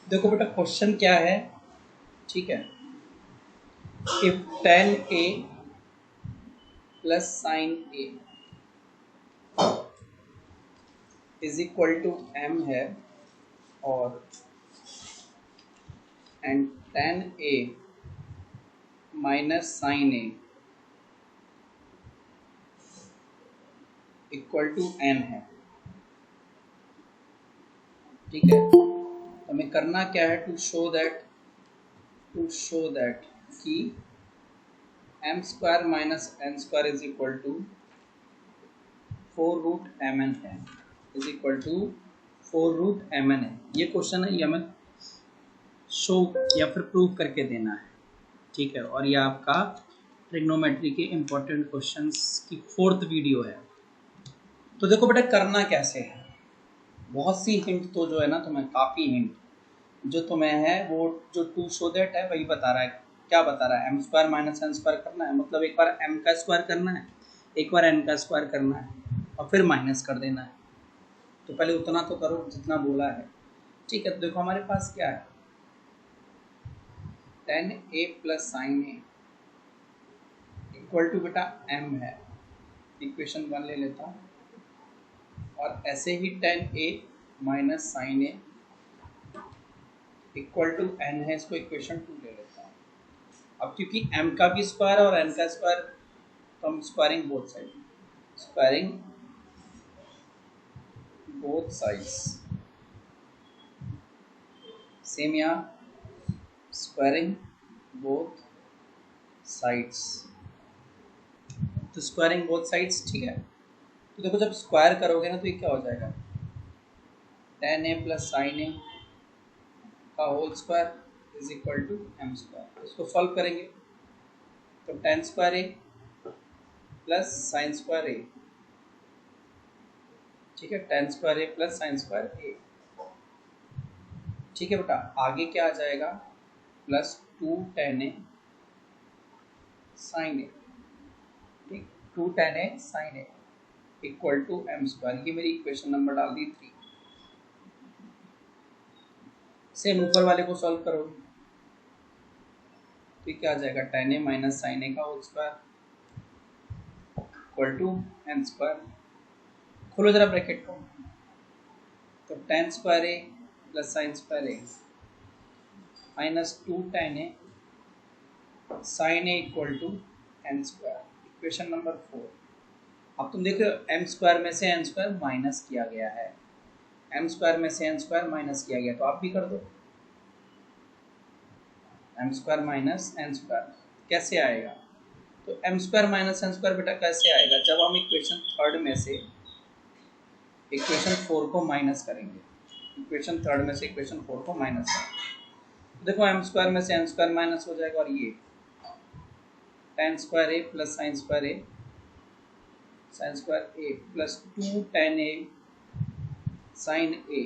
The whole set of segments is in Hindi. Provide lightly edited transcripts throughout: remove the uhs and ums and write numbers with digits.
देखो बेटा क्वेश्चन क्या है, ठीक है। If tan a plus sine a is equal to m है और and tan a minus sine a equal to n है, ठीक है। हमें करना क्या है, टू शो दैट कि m square minus n square is equal to 4 root mn है, is equal to 4 root mn है। ये क्वेश्चन है, ये हमें शो या फिर प्रूव करके देना है, ठीक है। और ये आपका ट्रिग्नोमेट्री के इम्पोर्टेंट क्वेश्चंस की 4th वीडियो है। तो देखो बेटा करना कैसे है, बहुत सी हिंट तो जो है ना तुम्हें, काफ़ी हिंट जो तुम्हें है वो जो टू शो दैट है वही बता रहा है। क्या बता रहा है, m square minus n square करना है, मतलब एक बार m का स्क्वायर करना है, एक बार n का स्क्वायर करना है और फिर माइनस कर देना है। तो पहले उतना तो करो जितना बोला है, ठीक है। तो देखो हमारे पास क्या है, tan a plus sine a equal to बेटा m है, इक्वेशन 1 ले लेता हूँ। और ऐसे ही tan a minus sine a equal to n है, इसको इक्वेशन 2 ले लेता हूँ। अब क्योंकि m का भी स्क्वायर और n का स्क्वायर, तो हम स्क्वायरिंग बोथ साइड्स, सेम यहाँ स्क्वायरिंग बोथ साइड्स, तो स्क्वायरिंग बोथ साइड्स, ठीक है। तो देखो जब स्क्वायर करोगे ना तो ये क्या हो जाएगा, tan a plus sine a का whole square is equal to m square. इसको सॉल्व करेंगे तो tan square a plus sine square a, ठीक है, tan square a plus sine square a, ठीक है बेटा। आगे क्या आ जाएगा, plus 2 tan a sine a, ठीक, 2 tan a sine a equal to m square. ये मेरी इक्वेशन नंबर डाल दी 3। सेम ऊपर वाले को सॉल्व करो तो क्या आ जाएगा, tan a minus sine a का whole square equal to m square. खोलो जरा ब्रैकेट को, तो tan square a plus sine square a minus 2 tan a sine a equal to n square, equation number 4। अब तुम देख रहे हो m स्क्वायर में से n स्क्वायर माइनस किया गया है, m स्क्वायर में से n स्क्वायर माइनस किया गया, तो आप भी कर दो। m square minus n square कैसे आएगा, तो m square minus n square बेटा कैसे आएगा, जब हम इक्वेशन 3 में से इक्वेशन 4 को माइनस करेंगे, इक्वेशन 3 में से इक्वेशन 4 को माइनस करेंगे। देखो m स्क्वायर में से n स्क्वायर माइनस हो जाएगा और ये tan square a plus sine square a plus 2 tan a sine a,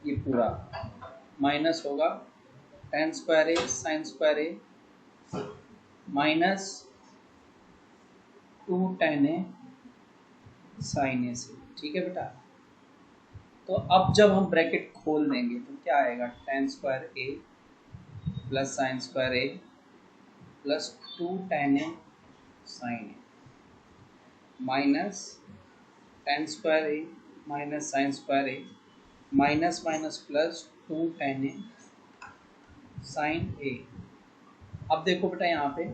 ये पूरा माइनस होगा tan square a sine square a minus 2 tan a sine a से, ठीक है बेटा। तो अब जब हम ब्रैकेट खोल देंगे तो क्या आएगा, tan square a plus sine square a plus 2 tan a sine a minus tan square a minus sine square a minus minus plus 2 tan a sine a। अब देखो बेटा यहाँ पे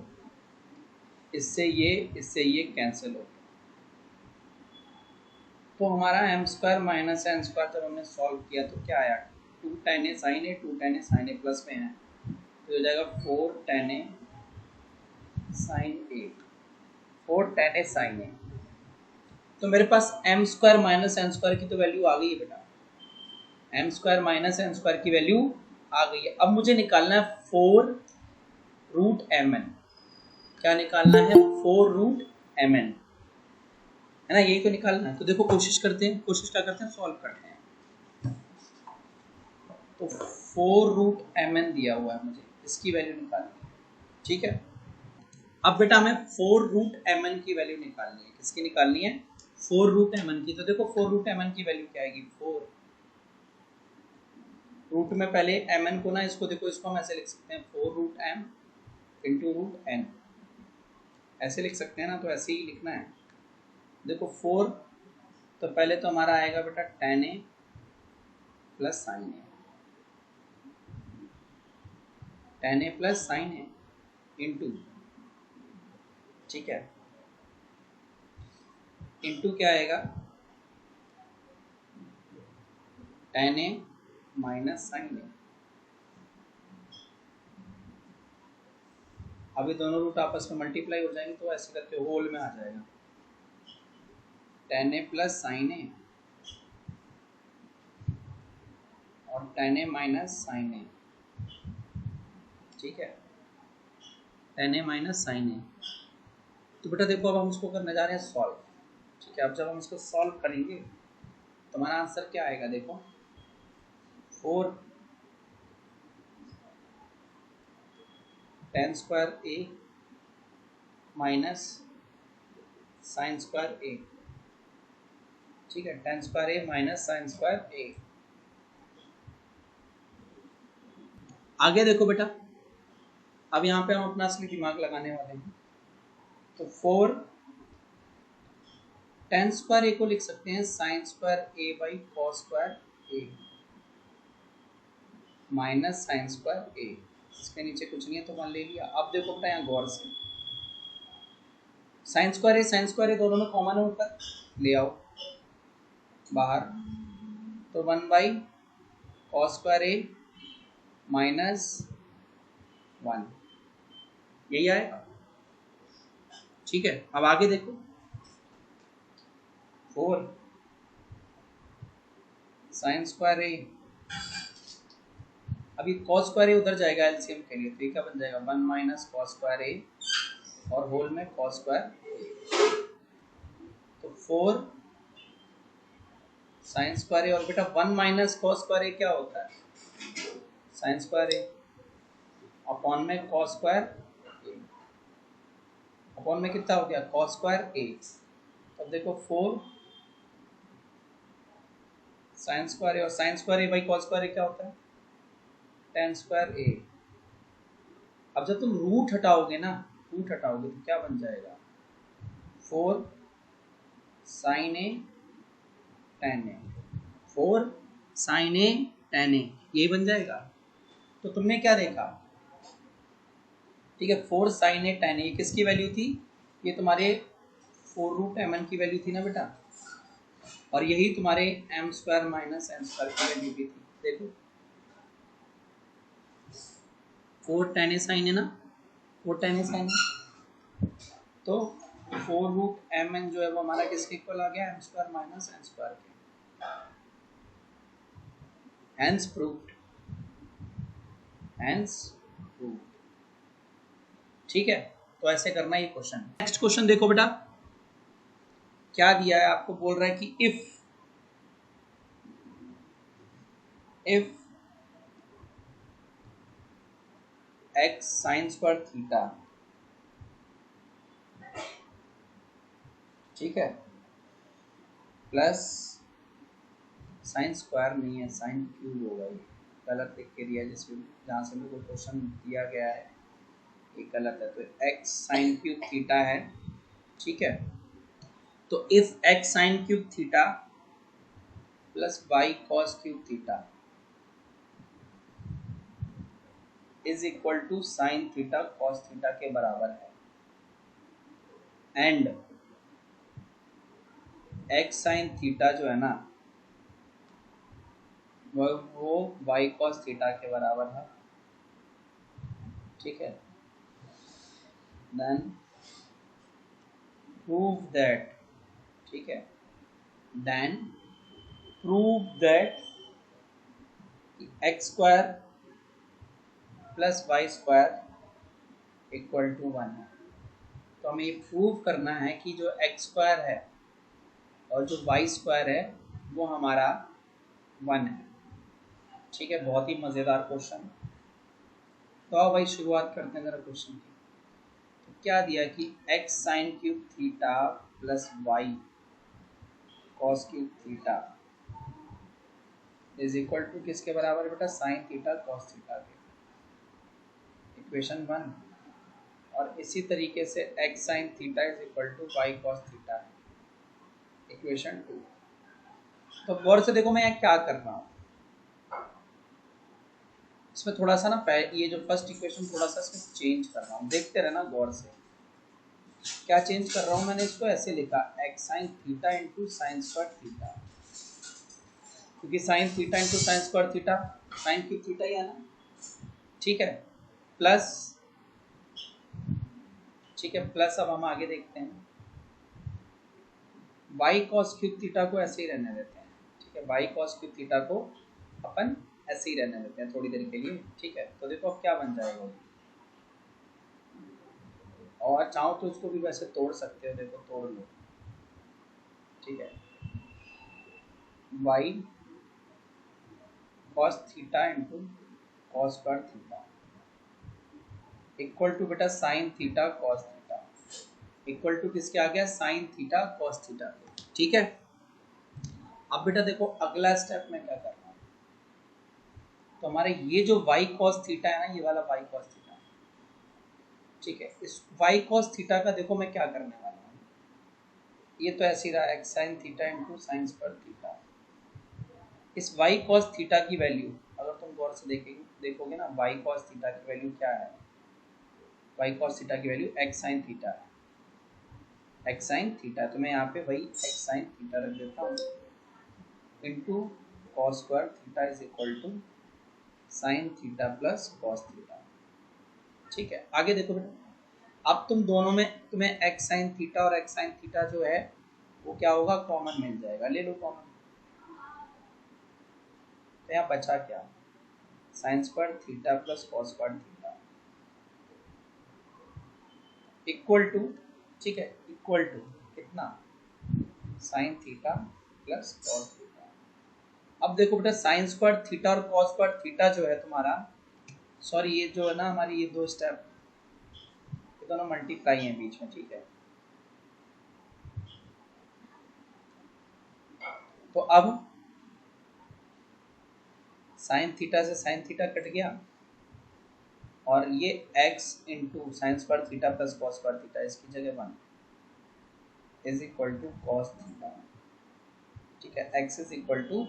इससे ये कैंसिल हो, तो हमारा m square minus n square जब हमने सॉल्व किया तो क्या आया, 2 tan a sine a, 2 tan a sine a plus में है तो हो जाएगा 4 tan a sine a, 4 tan a sine a। तो मेरे पास m square minus n square की तो वैल्यू आ गई है बेटा, m square minus n square की वैल्यू आ गई है। अब मुझे निकालना है 4 रूट mn, क्या निकालना है, 4 रूट mn, है ना, यही तो निकालना है। तो देखो कोशिश क्या करते हैं, सॉल्व करते हैं। तो 4 रूट mn दिया हुआ है मुझे, इसकी वैल्यू निकालनी है, ठीक है। अब बेटा हमें 4 रूट mn की वैल्यू निकालनी है, किसकी निकालनी है, 4 रूट mn की। तो देखो 4 रूट mn की वैल्यू क्या आएगी, 4 रूट में पहले एम एन को ना, इसको देखो, इसको हम ऐसे लिख सकते हैं 4 root M into root N, ऐसे लिख सकते हैं ना, तो ऐसे ही लिखना है। देखो 4, तो पहले तो हमारा आएगा बेटा tan a plus sign A, tan a plus sign A into, ठीक है, इंटू क्या आएगा tan a माइनस साइन ए। अभी दोनों रूट आपस में मल्टीप्लाई हो जाएंगे, तो ऐसे करके होल में आ जाएगा tan a प्लस साइन ए और tan a माइनस साइन ए, ठीक है, tan a माइनस साइन ए। तो बेटा देखो, अब हम इसको करने जा रहे हैं सॉल्व, ठीक है। अब जब हम इसको सॉल्व करेंगे तो हमारा आंसर क्या आएगा, देखो 4 tan square A minus sine square ए, ठीक है, tan square A minus sine square ए। आगे देखो बेटा, अब यहाँ पे हम अपना असली दिमाग लगाने वाले हैं। तो 4 tan स्क्वायर ए को लिख सकते हैं sine square A by cos square A minus sine square A, इसके नीचे कुछ नहीं है तो मान ले लिया। अब देखो बेटा यहाँ गौर से, साइन स्क्वायर ए दोनों में कॉमन है, ऊपर ले आओ बाहर, तो 1 by cos square A minus 1, यही आएगा, ठीक है। अब आगे देखो 4 साइन स्क्वायर ए, अभी कॉस स्क्वायर ए उधर जाएगा एलसीएम के लिए, तो ये क्या बन जाएगा 1 माइनस कॉस स्क्वायर ए और होल में कॉस स्क्वायर ए, तो 4 साइन स्क्वायर ए, और बेटा 1 माइनस कॉस स्क्वायर ए क्या होता है, साइन स्क्वायर ए, अपॉन में कॉस स्क्वायर ए, अपॉन में कितना हो गया कॉस स्क्वायर ए। अब देखो 4 साइन स्क्वायर ए, और sine square A by cos square A क्या होता है tan स्क्वायर ए। अब जब तुम रूट हटाओगे ना, रूट हटाओगे तो क्या बन जाएगा 4 साइन ए tan ए, 4 साइन ए tan ए, यही बन जाएगा। तो तुमने क्या देखा, ठीक है, 4 साइन ए tan ए किसकी वैल्यू थी, ये तुम्हारे 4 रूट एम एन की वैल्यू थी ना बेटा, और यही तुम्हारे M square minus N square की वैल्यू भी थी। देखो 4 tan ए साइन है ना, 4 tan ए साइन है, तो 4 रूट एम एन जो है वो हमारा किसके इक्वल आ गया, M square minus N square के। हेंस प्रूव्ड, हेंस प्रूव्ड, ठीक है। तो ऐसे करना ये क्वेश्चन। नेक्स्ट क्वेश्चन देखो बेटा, क्या दिया है आपको, बोल रहा है कि if x sign square theta, ठीक है, प्लस साइन स्क्वायर नहीं है, साइन क्यूब होगा, ये गलत लिख के दिया, जिसमें जहाँ से मेरे को क्वेश्चन दिया गया है ये गलत है। तो x साइन क्यूब थीटा है, ठीक है, तो if x sine cube theta plus y cos cube theta is equal to sine theta cos theta के बराबर है, एंड x साइन थीटा जो है ना वो y कॉस थीटा के बराबर है, ठीक है, देन प्रूव दैट, ठीक है, then prove that x square plus Y square equal to 1 है। तो हमें ये प्रूव करना है कि जो x स्क्वायर है और जो वाई स्क्वायर है वो हमारा 1 है, ठीक है। बहुत ही मज़ेदार क्वेश्चन। तो आओ भाई शुरुआत करते हैं जरा क्वेश्चन की। तो क्या दिया कि x sine cube theta plus y cos cube theta is equal to किसके बराबर है बेटा, साइन थीटा कॉस थीटा के, इक्वेशन 1। और इसी तरीके से x sine theta is equal to y cos theta है, इक्वेशन 2। तो गौर से देखो मैं यहाँ क्या कर रहा हूँ, इसमें थोड़ा सा ना ये जो फर्स्ट इक्वेशन थोड़ा सा इसमें चेंज कर रहा हूँ, देखते रहना गौर से। क्या चेंज कर रहा हूँ, मैंने इसको ऐसे लिखा X sine theta into sine square theta, क्योंकि sine theta into sine square theta sine cube theta ही है ना, ठीक है, प्लस, ठीक है, प्लस। अब हम आगे देखते हैं, वाई कॉस क्यूब थीटा को ऐसे ही रहने देते हैं, ठीक है, वाई कॉस क्यूब थीटा को अपन ऐसे ही रहने देते हैं थोड़ी देर के लिए, ठीक है। तो देखो अब क्या बन जाएगा, और चाहो तो उसको भी वैसे तोड़ सकते हो, देखो तोड़ लो, ठीक है, Y cos theta into cos square theta equal to बेटा sine theta cos theta, equal to किसके आ गया, साइन थीटा कॉस थीटा, ठीक है। अब बेटा देखो अगला स्टेप में क्या करना है, तो हमारे ये जो y cos थीटा है ना, ये वाला y cos थीटा, ठीक है, इस y cos थीटा का देखो मैं क्या करने वाला हूँ, ये तो ऐसे ही रहा x sin theta into sine square theta. इस y cos थीटा की वैल्यू अगर तुम गौर से देखोगे ना, y cos थीटा की वैल्यू क्या है, y cos थीटा की वैल्यू x sin थीटा है, x sin थीटा। तो मैं यहाँ पे वही x sin थीटा रख देता हूँ into cos square theta is equal to sine theta plus cos theta, ठीक है। आगे देखो बेटा, अब तुम दोनों में तुम्हें एक्स साइन थीटा और एक्स साइन थीटा जो है वो क्या होगा, कॉमन मिल जाएगा, ले लो कॉमन। तो यहाँ बचा क्या, sine square theta plus cos square theta equal to, ठीक है, इक्वल टू कितना, sine theta plus cos theta. अब देखो बेटा साइन स्क्वायर थीटा और कॉस स्क्वायर थीटा जो है तुम्हारा, सॉरी ये जो है ना हमारी ये दो स्टेप, ये दोनों मल्टीप्लाई है बीच में, ठीक है। तो अब साइन थीटा से साइन थीटा कट गया, और ये x into sine square theta plus cos square theta, इसकी जगह 1 is equal to cos theta, ठीक है, x is equal to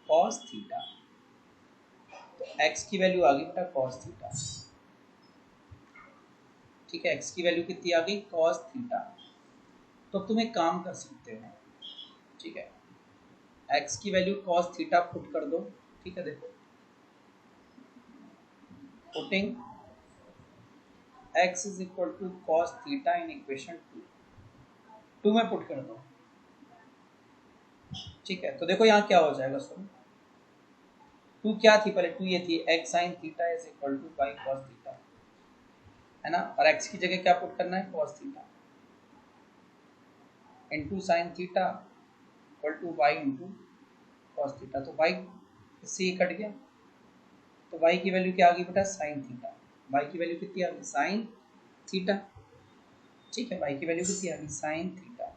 cos theta. तो x की वैल्यू आ गई बेटा कॉस थीटा, ठीक है, x की वैल्यू कितनी आ गई, कॉस थीटा। तो तुम एक काम कर सकते हो, ठीक है, x की वैल्यू कॉस थीटा पुट कर दो, ठीक है, देखो putting x is equal to cos theta in equation 2 में पुट कर दो, ठीक है। तो देखो यहाँ क्या हो जाएगा, सुनो, 2 क्या थी पहले, 2 ये थी x sin theta is equal to y cos theta, है ना, और x की जगह क्या पुट करना है, cos theta into sine theta equal to y into cos theta. तो y इससे ये कट गया, तो y की वैल्यू क्या आ गई बेटा, साइन थीटा, y की वैल्यू कितनी आ गई, साइन थीटा, ठीक है, y की वैल्यू कितनी आ गई, साइन थीटा।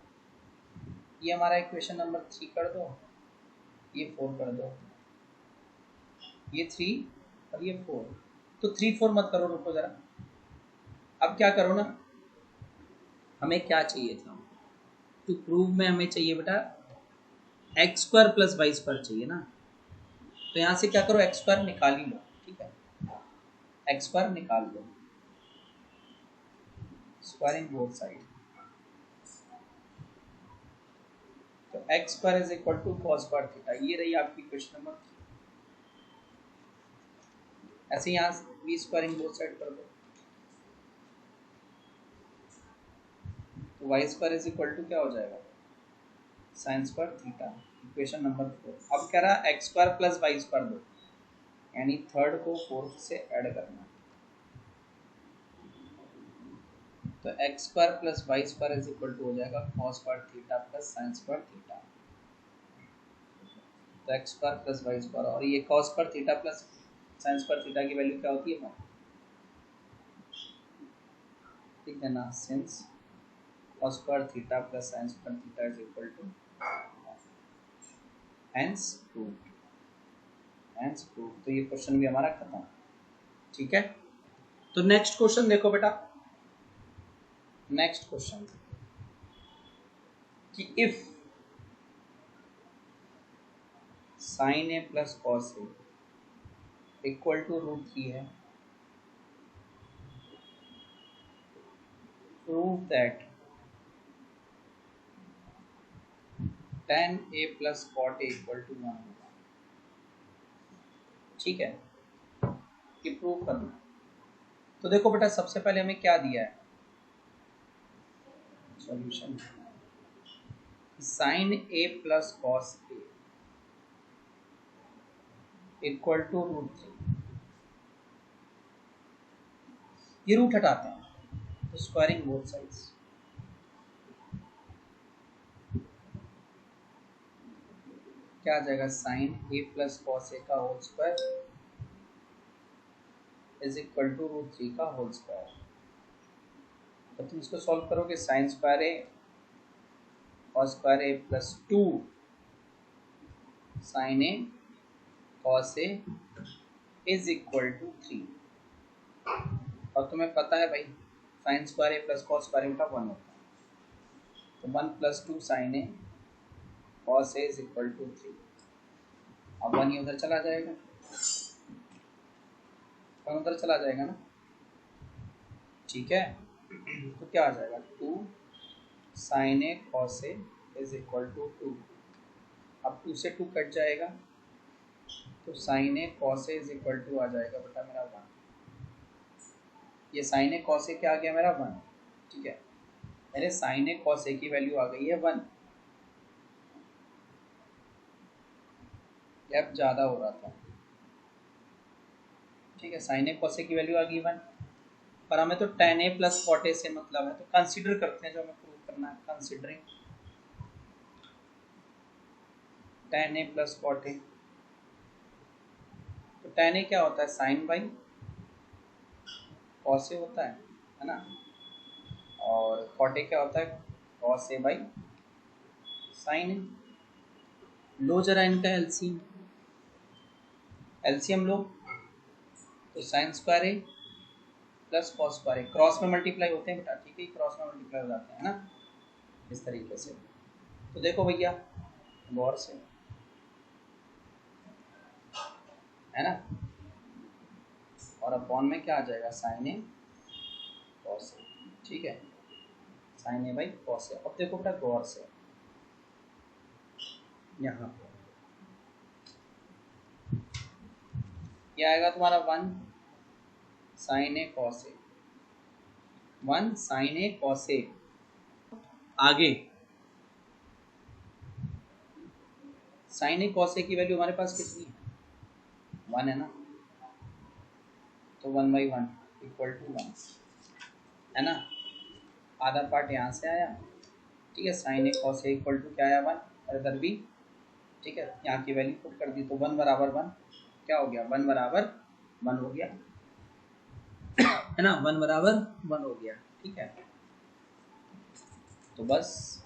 ये हमारा इक्वेशन नंबर 3 कर दो, ये 4 कर दो, ये 3 और ये 4। तो 3 4 मत करो, रुको जरा, अब क्या करो ना, हमें क्या चाहिए था, टू प्रूव में हमें चाहिए बेटा x square plus Y square चाहिए ना। तो यहाँ से क्या करो, एक्स स्क्वायर निकाल ही लो, ठीक है, एक्स स्क्वायर निकाल लो, स्क्वायरिंग बोथ साइड। तो x square is equal to cos square theta, ये रही आपकी क्वेश्चन नंबर 3। ऐसे यहाँ भी स्क्वायरिंग बोथ साइड कर दो, तो Y square is equal to क्या हो जाएगा, sine square theta, equation number 4। अब कह रहा है x square plus Y square दो, यानी थर्ड को फोर्थ से ऐड करना, तो x square plus Y square is equal to हो जाएगा cos square theta plus sine square theta. तो x square plus Y square, और ये cos square theta plus sine square theta की वैल्यू क्या होती है, ठीक है ना, since cos square theta plus sin square theta is equal to, hence proved. Hence prove. तो ये क्वेश्चन भी हमारा खत्म। ठीक है, तो नेक्स्ट क्वेश्चन देखो बेटा। नेक्स्ट क्वेश्चन कि if sin a plus cos a equal to √3 है, prove that tan a plus cot a equal to 1 होगा। ठीक है, ये प्रूव करना। तो देखो बेटा, सबसे पहले हमें क्या दिया है solution, sin a plus cos a equal to √3। ये रूट हटाते हैं तो स्क्वायरिंग बोथ साइड्स, क्या आ जाएगा, sin a plus cos a का whole square is equal to √3 का होल स्क्वायर। तो तुम इसको सॉल्व करोगे, sine square a cos square a plus 2 sin a cos a is equal to 3। और तुम्हें पता है भाई, sine square a plus cos square a का 1 होता है, तो 1 plus 2 sin a cos a is equal to 3। अब 1 ये उधर चला जाएगा, 1 उधर चला जाएगा ना। ठीक है, तो क्या आ जाएगा, 2 sin a cos a is equal to 2। अब 2 से 2 कट जाएगा, तो sin a cos a is equal to आ जाएगा बेटा मेरा 1। ये sin a cos a क्या आ गया मेरा 1। ठीक है, मेरे sin a cos a की वैल्यू आ गई है 1। गैप ज़्यादा हो रहा था। ठीक है, sin a cos a की वैल्यू आ गई 1, पर हमें तो tan a plus cot a से मतलब है, तो कंसीडर करते हैं जो हमें प्रूव करना है। Considering tan a plus cot a, तो tan a क्या होता है, sin बाई cos a होता है ना, और cot a क्या होता है, cos a by sin a। लो जरा इनका एलसीएम, एलसीएम लो, तो sin square a plus cos square a cross में मल्टीप्लाई होते हैं बेटा। ठीक है, क्रॉस में मल्टीप्लाई हो जाते हैं ना इस तरीके से। तो देखो भैया गौर से, है ना, और अपॉन में क्या आ जाएगा, sin a cos a। ठीक है, sin a by cos a। अब देखो बेटा गौर से, यहाँ पे क्या आएगा तुम्हारा 1 sin a cos a, 1 sin a cos a। आगे sin a cos a की वैल्यू हमारे पास कितनी है, 1 है ना, तो 1/1 इक्वल टू 1 है ना। आधा पार्ट यहाँ से आया। ठीक है, sin a cos a equal to क्या आया 1, और इधर भी। ठीक है, यहाँ की वैल्यू पुट कर दी, तो 1 बराबर 1 क्या हो गया, 1 बराबर 1 हो गया, है ना, 1 बराबर 1 हो गया। ठीक है, तो बस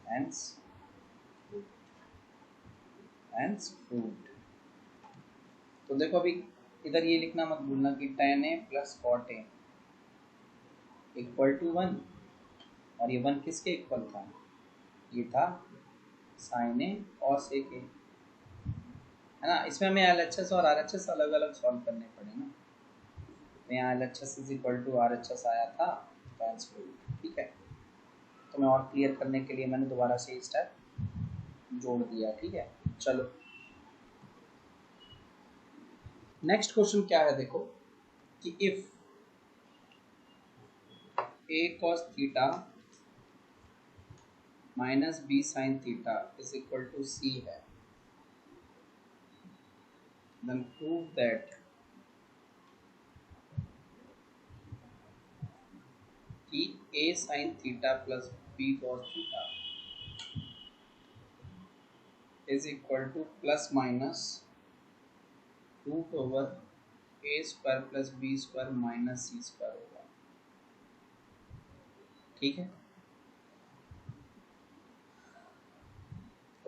हेंस प्रूव्ड। तो देखो अभी इधर ये लिखना मत भूलना कि tan a plus cot a equal to 1, और ये 1 किसके इक्वल था, ये था sin a cos a के, है ना। इसमें हमें LHS और RHS अलग अलग सॉल्व करने पड़े ना, तो यहाँ LHS is equal to RHS आया था, तो हेंस प्रूव्ड। ठीक है, तो मैं और क्लियर करने के लिए मैंने दोबारा से ये स्टेप जोड़ दिया। ठीक है, चलो नेक्स्ट क्वेश्चन क्या है, देखो कि if a cos theta minus b sin theta is equal to c है, then prove that कि a sin theta plus b cos theta is equal to plus minus root over a square plus b square minus c square होगा। ठीक है,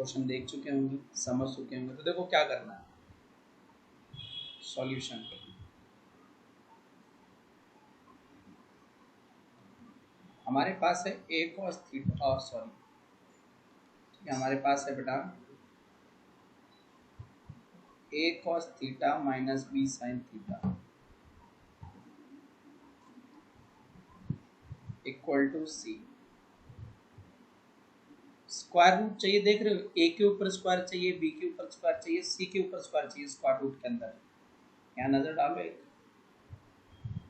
क्वेश्चन देख चुके होंगे, समझ चुके होंगे। तो देखो क्या करना है, सॉल्यूशन। हमारे पास है a cos थीटा, और सॉरी हमारे पास है बेटा a cos theta minus b sin theta equal to c। Square root चाहिए, देख रहे हो, a के ऊपर स्क्वायर चाहिए, b के ऊपर स्क्वायर चाहिए, c के ऊपर स्क्वायर चाहिए स्क्वायर रूट के अंदर। यहाँ नजर डालो एक।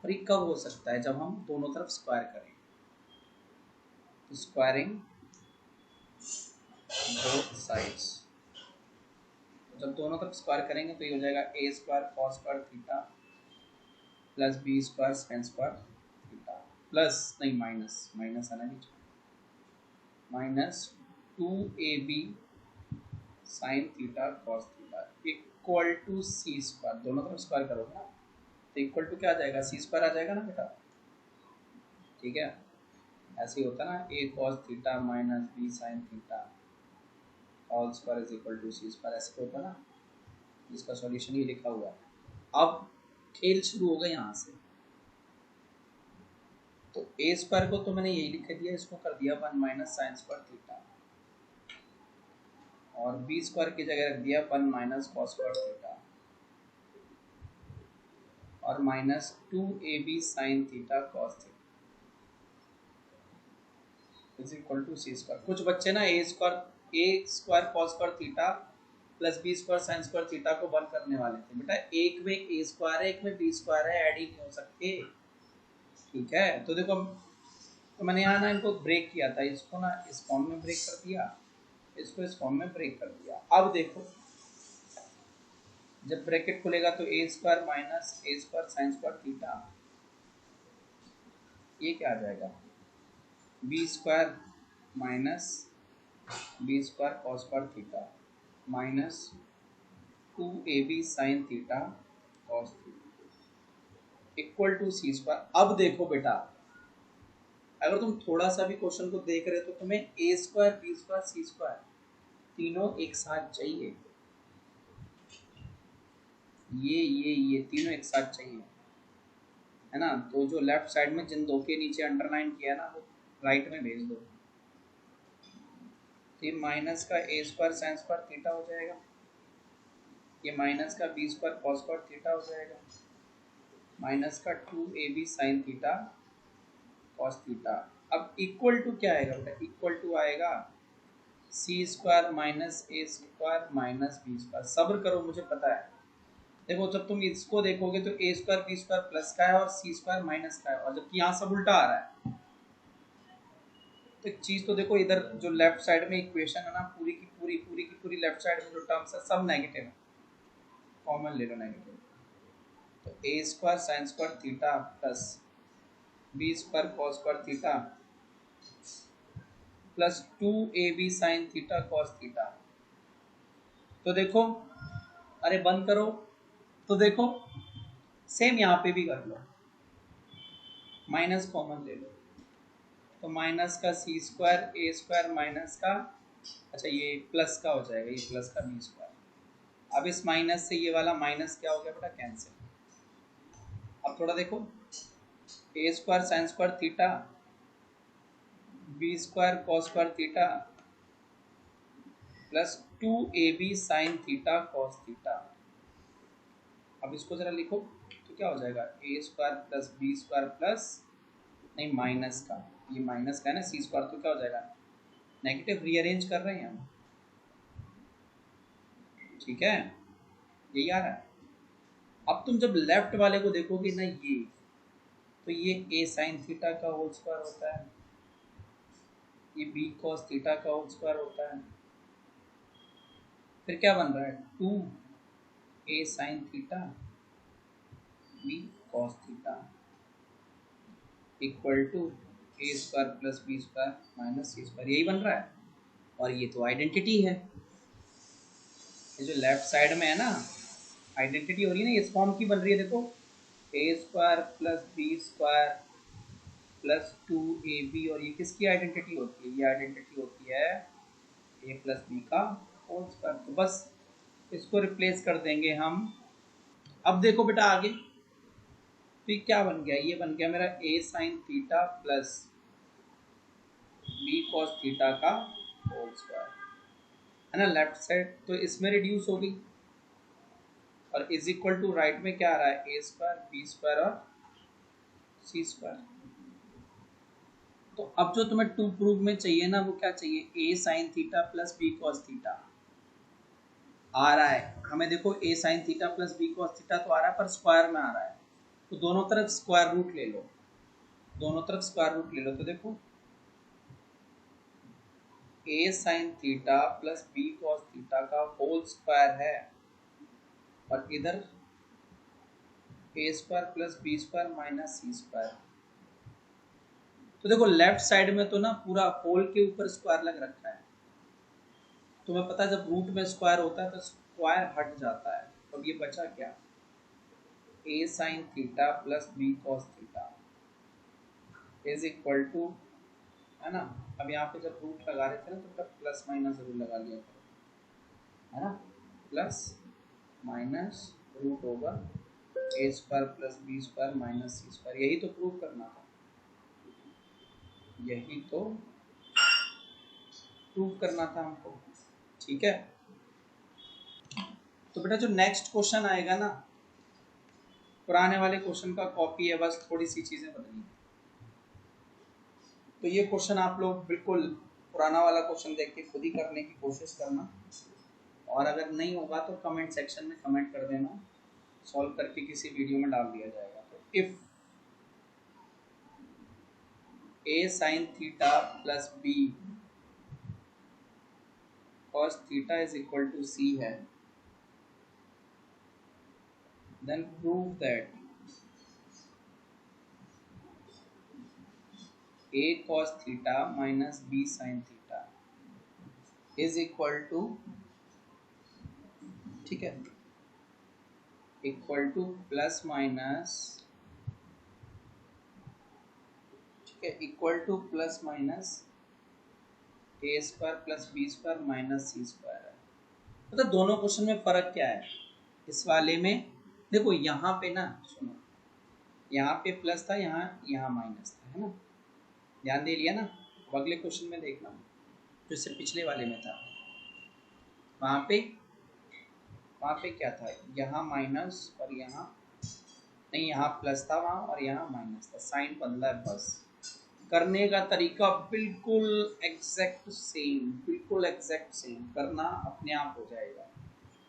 और ये कब हो सकता है, जब हम दोनों तरफ स्क्वायर करें। तो स्क्वायरिंग बोथ साइड्स, जब दोनों तरफ स्क्वायर करेंगे तो ये हो जाएगा a square cos square theta plus b square sine square theta plus, नहीं माइनस, माइनस आना नीचे, minus 2ab sine theta cos theta equal to c square. दोनों तरफ स्क्वायर करोगे ना तो इक्वल टू क्या आ जाएगा, c स्क्वायर आ जाएगा ना बेटा। ठीक है, ऐसे ही होता है ना, a cos theta minus b sine theta all square is equal to c square, ऐसे होता है ना। इसका सॉल्यूशन ही लिखा हुआ है। अब खेल शुरू हो गया यहाँ से। तो a स्क्वायर को तो मैंने यही लिख दिया, इसको कर दिया 1 माइनस साइन स्क्वायर थीटा, और b स्क्वायर की जगह रख दिया 1 माइनस कॉस स्क्वायर थीटा, और minus 2ab sine theta cos theta is equal to c square. कुछ बच्चे ना a square cos square theta plus b square sine square theta को बंद करने वाले थे। बेटा एक में a स्क्वायर है, एक में b स्क्वायर है, ऐड ही नहीं हो सकते। ठीक है, तो देखो, तो मैंने यहाँ ना इनको ब्रेक किया था, इसको ना इस फॉर्म में ब्रेक कर दिया, इसको इस फॉर्म में ब्रेक कर दिया। अब देखो, जब ब्रैकेट खुलेगा तो a square minus a square sine square theta, ये क्या आ जाएगा, b square minus b square cos square theta minus 2ab sine theta cos theta equal to c square. अब देखो बेटा, अगर तुम थोड़ा सा भी क्वेश्चन को देख रहे हो तो तुम्हें a square b square c square तीनों एक साथ चाहिए, ये तीनों एक साथ चाहिए, है ना। तो जो लेफ्ट साइड में जिन दो के नीचे अंडरलाइन किया ना, वो राइट में भेज दो। तो ये माइनस का a square sine square theta हो जाएगा, ये माइनस का b square cos square theta हो जाएगा, माइनस का 2ab sine theta cos theta. अब इक्वल टू क्या आएगा बेटा, इक्वल टू आएगा c square minus a square minus b square. सब्र करो, मुझे पता है। देखो, जब तुम इसको देखोगे तो a square b square plus का है और c स्क्वायर माइनस का है, और जबकि यहाँ सब उल्टा आ रहा है। तो एक चीज तो देखो, इधर जो लेफ्ट साइड में इक्वेशन है ना, पूरी की पूरी लेफ्ट साइड में जो टर्म्स है सब नेगेटिव है, कॉमन ले लो नेगेटिव। तो a square sine square theta plus b square cos square theta plus 2ab sine theta cos theta. तो देखो, अरे बंद करो, तो देखो सेम यहाँ पे भी कर लो, माइनस कॉमन ले लो, तो माइनस का c square a square minus का, अच्छा ये प्लस का हो जाएगा, ये प्लस का b स्क्वायर। अब इस माइनस से ये वाला माइनस क्या हो गया बेटा, कैंसिल। अब थोड़ा देखो, a square sine square theta b square cos square theta plus 2ab sine theta cos theta. अब इसको जरा लिखो तो क्या हो जाएगा, a square plus b square plus, नहीं माइनस का, ये माइनस का है ना, c स्क्वायर, तो क्या हो जाएगा, नेगेटिव रीअरेंज कर रहे हैं हम। ठीक है, यही आ रहा है। अब तुम जब लेफ्ट वाले को देखोगे ना, ये तो ये a साइन थीटा का होल स्क्वायर होता है, ये b cos थीटा का होल स्क्वायर होता है, फिर क्या बन रहा है, 2a sine theta b cos theta equal to a square plus b square minus c square, यही बन रहा है। और ये तो आइडेंटिटी है, ये जो लेफ्ट साइड में है ना, आइडेंटिटी हो रही है ना, इस फॉर्म की बन रही है। देखो, a square plus b square plus 2ab, और ये किसकी आइडेंटिटी होती है, ये आइडेंटिटी होती है ए प्लस बी का होल स्क्वायर। तो बस इसको रिप्लेस कर देंगे हम। अब देखो बेटा आगे, तो ये क्या बन गया, ये बन गया मेरा A sine theta plus B cos theta का होल स्क्वायर, है ना लेफ्ट साइड। तो इसमें रिड्यूस हो गई और इज इक्वल टू राइट में क्या आ रहा है, ए स्क्वायर बी स्क्वायर और सी स्क्वायर। तो अब जो तुम्हें टू प्रूव में चाहिए ना, वो क्या चाहिए, A sine theta plus B cos theta आ रहा है हमें। देखो A sine theta plus B cos theta तो आ रहा है, पर स्क्वायर में आ रहा है, तो दोनों तरफ स्क्वायर रूट ले लो, दोनों तरफ स्क्वायर रूट ले लो। तो देखो A sine theta plus B cos theta का होल स्क्वायर है, और इधर A square plus B square minus C square. तो देखो लेफ्ट साइड में तो ना पूरा होल के ऊपर स्क्वायर लग रखा है, तुम्हें पता है जब रूट में स्क्वायर होता है तो स्क्वायर हट जाता है। तो अब ये बचा क्या, A sine theta plus B cos theta is equal to, है ना। अब यहाँ पे जब रूट लगा रहे थे ना, तो तब प्लस माइनस जरूर लगा लिया करो, है ना, plus minus root over A square plus B square minus C square. यही तो प्रूव करना था, यही तो प्रूव करना था हमको, ठीक है। तो बेटा जो नेक्स्ट क्वेश्चन आएगा ना, पुराने वाले क्वेश्चन का कॉपी है, बस थोड़ी सी चीजें बदली। तो ये क्वेश्चन आप लोग बिल्कुल पुराना वाला क्वेश्चन देख के खुद ही करने की कोशिश करना, और अगर नहीं होगा तो कमेंट सेक्शन में कमेंट कर देना, सॉल्व करके किसी वीडियो में डाल दिया जाएगा। तो if a sine theta plus b cos theta is equal to c है, then prove that a cos theta minus b sin theta is equal to, ठीक है, इक्वल टू प्लस माइनस, ठीक है, equal to plus minus A square plus B square minus C square है। मतलब दोनों क्वेश्चन में फर्क क्या है, इस वाले में देखो यहाँ पे ना, सुनो, यहाँ पे प्लस था, यहाँ माइनस था, है ना, ध्यान दे लिया ना। अगले क्वेश्चन में देखना, जो इससे पिछले वाले में था, वहाँ पे क्या था, यहाँ माइनस और यहाँ नहीं, यहाँ प्लस था वहाँ, और यहाँ माइनस था, साइन बदला है बस। करने का तरीका बिल्कुल एग्जैक्ट सेम, बिल्कुल एग्जैक्ट सेम, करना अपने आप हो जाएगा,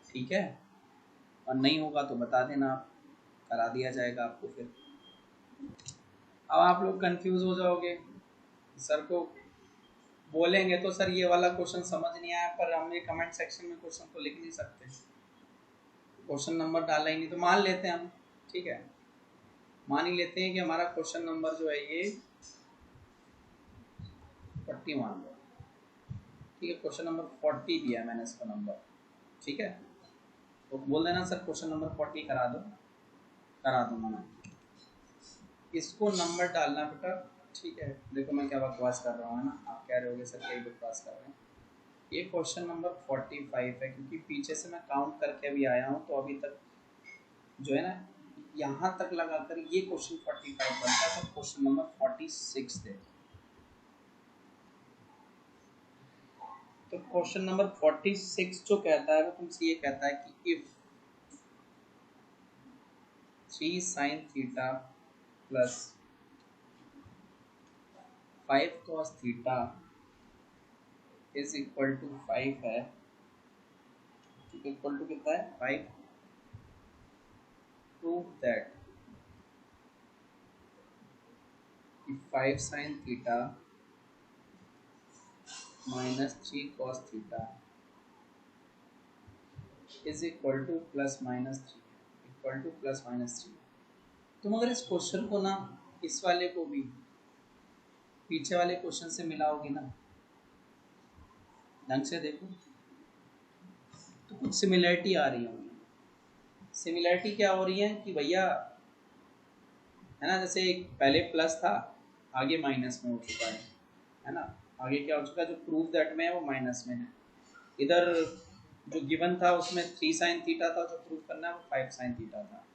ठीक है। और नहीं होगा तो बता देना, करा दिया जाएगा आपको। फिर अब आप लोग कंफ्यूज हो जाओगे, सर को बोलेंगे तो सर ये वाला क्वेश्चन समझ नहीं आया, पर हमने कमेंट सेक्शन में क्वेश्चन तो लिख नहीं सकते, क्वेश्चन नंबर डाला ही नहीं। तो मान लेते हैं हम, ठीक है, मान ही लेते हैं कि हमारा क्वेश्चन नंबर जो है ये 40 मान लो, ठीक है, क्वेश्चन नंबर 40 दिया है मैंने इसका नंबर, ठीक है। तो बोल देना सर क्वेश्चन नंबर 40 करा दो माना, इसको नंबर डालना बेटा, ठीक है। देखो मैं क्या बकवास कर रहा हूँ ना, आप कह रहे होगे सर क्या बकवास कर रहे हैं। ये क्वेश्चन नंबर 45 है, क्योंकि पीछे से मैं काउंट करके अभी आया हूँ, तो अभी तक जो है ना यहाँ तक लगाकर ये क्वेश्चन 45 बनता है। तो क्वेश्चन नंबर 46 दे, तो क्वेश्चन नंबर 46 जो कहता है वो तुमसे ये कहता है कि if 3 sin theta plus 5 cos theta is equal to 5 है, इक्वल टू कितना है 5, prove that 5 sin theta minus 3 cos theta is equal to plus minus 3, equal to plus minus 3। तुम अगर इस क्वेश्चन को ना, इस वाले को भी पीछे वाले क्वेश्चन से मिलाओगे ना, ढंग से देखो, तो कुछ सिमिलरिटी आ रही होगी। सिमिलरिटी क्या हो रही है कि भैया, है ना, जैसे एक पहले प्लस था, आगे माइनस में हो चुका है ना, आगे क्या हो चुका है, जो प्रूफ दैट में है वो माइनस में है। इधर जो गिवन था उसमें 3 साइन थीटा था, जो प्रूव करना है वो 5 साइन थीटा था।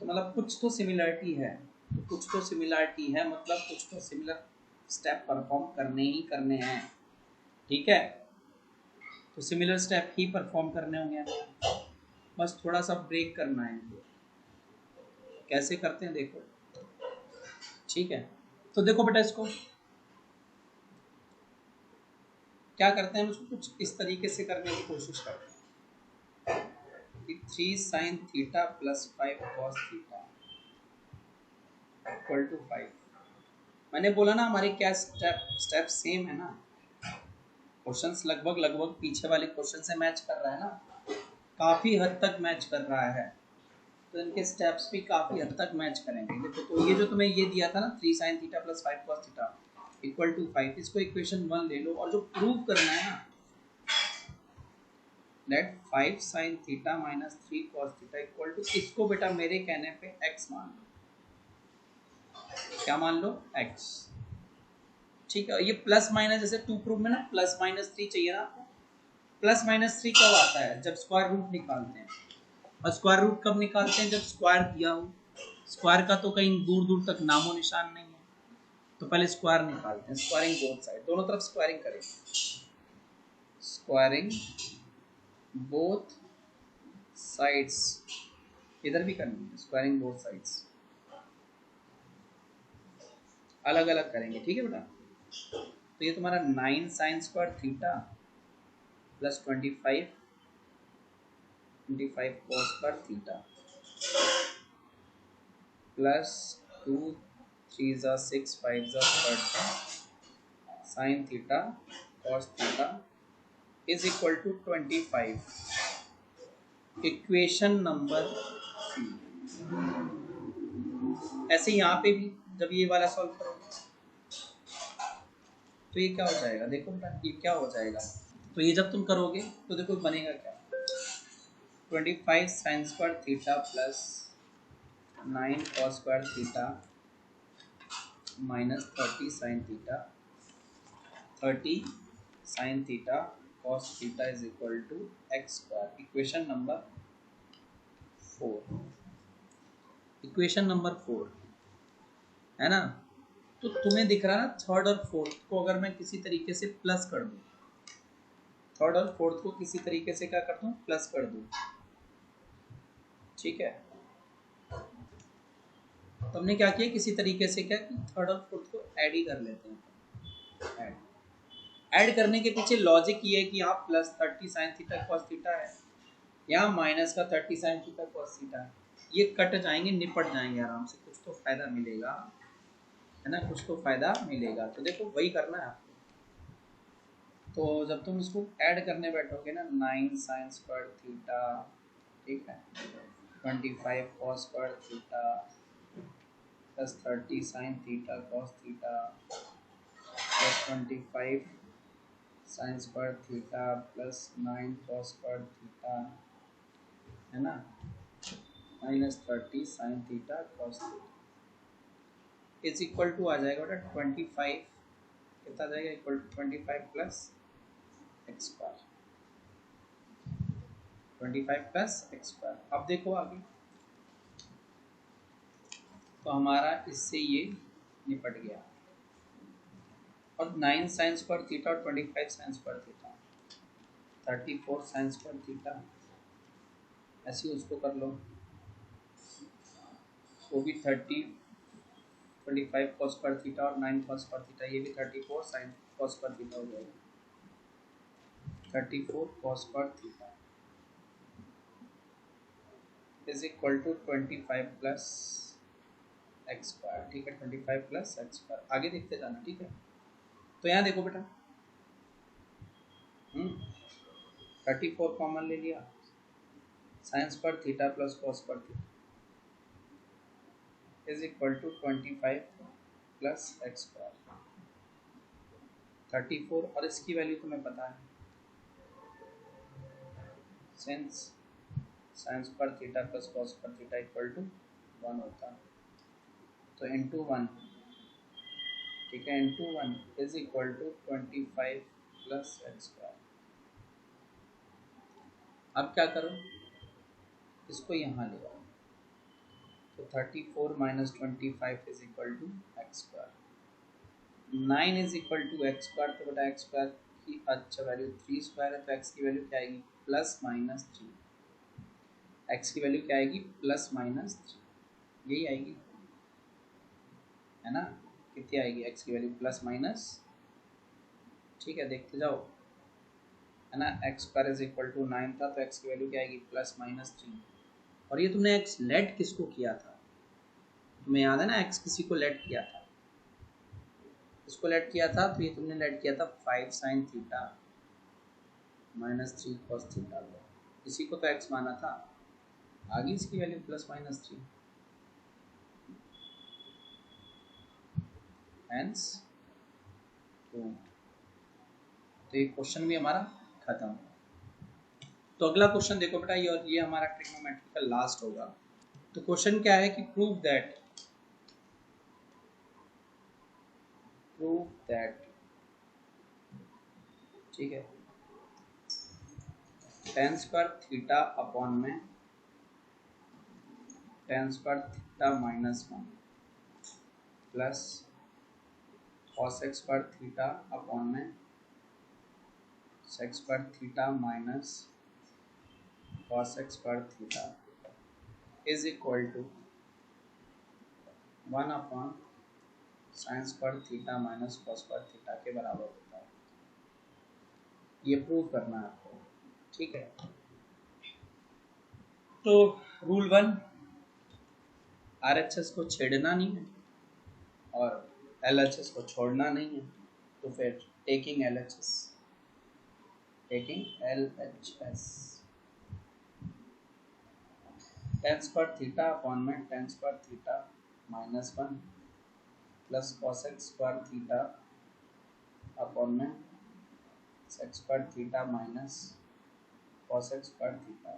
तो मतलब कुछ तो सिमिलरिटी है, तो कुछ तो सिमिलरिटी है, मतलब कुछ तो सिमिलर स्टेप परफॉर्म करने ही करने हैं, ठीक है। तो सिमिलर स्टेप ही परफॉर्म करने होंगे हमें, बस थोड़ा सा ब्रेक करना है इनको। कैसे करते हैं देखो, ठीक है। तो देखो बेटा, इसको क्या करते हैं, हम इसको कुछ इस तरीके से करने की कोशिश करते हैं कि 3 sine theta plus 5 cos theta equal to 5। मैंने बोला ना हमारे क्या स्टेप सेम है ना, क्वेश्चंस लगभग लगभग पीछे वाले क्वेश्चन से मैच कर रहा है ना, काफ़ी हद तक मैच कर रहा है। तो इनके स्टेप्स भी काफ़ी हद तक मैच करेंगे। देखो, तो ये जो तुम्हें ये दिया था ना 3 sine theta plus 5 cos theta equal to 5, इसको इक्वेशन 1 ले लो, और जो प्रूव करना है ना, let 5 sine theta minus 3 cos theta equal to, इसको बेटा मेरे कहने पे x मान लो। क्या मान लो? x, ठीक है। ये प्लस माइनस, जैसे 2 प्रूफ में ना प्लस माइनस 3 चाहिए ना आपको, प्लस माइनस 3 कब आता है? जब स्क्वायर रूट निकालते हैं। और स्क्वायर रूट कब निकालते हैं? जब स्क्वायर दिया हो। स्क्वायर का तो कहीं दूर दूर तक नामो निशान नहीं है, तो पहले स्क्वायर निकालते हैं। स्क्वायरिंग बोथ साइड, दोनों तरफ स्क्वायरिंग करेंगे। स्क्वायरिंग बोथ साइड्स, इधर भी करनी है स्क्वायरिंग बोथ साइड्स, अलग अलग करेंगे, ठीक है बेटा। तो ये तुम्हारा 9 sine square theta plus 25 cos square theta plus 2 3 जा 6 5 जा 30 sine theta cos theta is equal to 25। Equation number 3। ऐसे यहाँ पे भी जब ये वाला सॉल्व करोगे तो ये क्या हो जाएगा, देखो बेटा ये क्या हो जाएगा। तो ये जब तुम करोगे तो देखो बनेगा क्या, 25 sine square theta plus 9 cos square theta minus 30 sine theta, 30 sine theta cos theta is equal to x square. Equation number 4, equation number 4 है ना। तो तुम्हें दिख रहा है ना, थर्ड और फोर्थ को अगर मैं किसी तरीके से प्लस कर दूं, थर्ड और फोर्थ को किसी तरीके से क्या कर दूं, प्लस कर दूं, ठीक है। तो हमने क्या किया, किसी तरीके से क्या कि थर्ड और फोर्थ को ऐड ही कर लेते हैं। ऐड करने के पीछे लॉजिक ये है कि यहाँ plus 30 sine theta cos theta है, यहाँ माइनस का 30 साइन थीटा कॉस थीटा है। ये कट जाएंगे, निपट जाएंगे आराम से, कुछ तो फायदा मिलेगा, है ना, कुछ तो फायदा मिलेगा। तो देखो वही करना है आपको। तो जब तुम इसको ऐड करने बैठोगे ना, 9 साइन स्क्वायर थीटा, ठीक है, 25 cos square theta plus 30 sine theta cos theta plus 25 sine square theta plus 9 cos square theta, है ना, minus 30 sine theta cos theta is equal to आ जाएगा बेटा 25, कितना जाएगा, equal to 25 plus x square, 25 plus x square. अब देखो आगे, तो हमारा इससे ये निपट गया। और 9 साइन स्क्वायर थीटा और 25 sine square theta, 34 sign square theta, ऐसे ही उसको कर लो, वो भी 25 कॉस स्क्वायर थीटा और 9 कॉस स्क्वायर थीटा, ये भी 34 साइन कॉस स्क्वायर थीटा हो जाएगा, 34 cos square theta is equal to 25 plus x square, ठीक है, 25 प्लस एक्स स्क्वायर। आगे देखते जाना, ठीक है। तो यहाँ देखो बेटा, 34 कॉमन ले लिया, sine square theta plus cos square theta is equal to 25 plus x square, 34, और इसकी वैल्यू तुम्हें पता है, since sine square theta plus cos square theta equal to 1 होता है, तो इंटू 1, ठीक है, into 1 is equal to 25 plus x square. अब क्या करो, इसको यहाँ ले आओ, तो 34 minus 25 is equal to x square, 9 is equal to x square, तो बेटा एक्स स्क्वायर की अच्छा वैल्यू 3 स्क्वायर है, तो एक्स की वैल्यू क्या आएगी प्लस माइनस 3, एक्स की वैल्यू क्या आएगी प्लस माइनस 3, यही आएगी है ना। कितनी आएगी एक्स की वैल्यू प्लस माइनस, ठीक है देखते जाओ है ना। X square is equal to 9 था, तो एक्स की वैल्यू क्या आएगी प्लस माइनस 3। और ये तुमने एक्स लेट किसको किया था, तुम्हें याद है ना, एक्स किसी को लेट किया था, इसको लेट किया था, तो ये तुमने लेट किया था 5 sine theta minus 3 cos theta को, इसी को तो एक्स माना था, आगे इसकी वैल्यू प्लस माइनस 3, हेंस तो ये क्वेश्चन भी हमारा खत्म। तो अगला क्वेश्चन देखो बेटा, ये हमारा ट्रिग्नोमेट्री का लास्ट होगा। तो क्वेश्चन क्या है कि प्रूव दैट ठीक है tan स्क्वायर थीटा अपॉन में tan square theta minus 1 plus cos x square theta upon में sec square theta minus cos x square theta is equal to 1 upon sine square theta minus cos square theta के बराबर होता है। ये प्रूव करना है आपको, ठीक है। तो रूल 1, RHS को छेड़ना नहीं है और LHS को छोड़ना नहीं है, तो फिर taking LHS tan square theta upon में tan square theta minus 1 plus cos x square theta upon में sec square theta minus cos x square theta.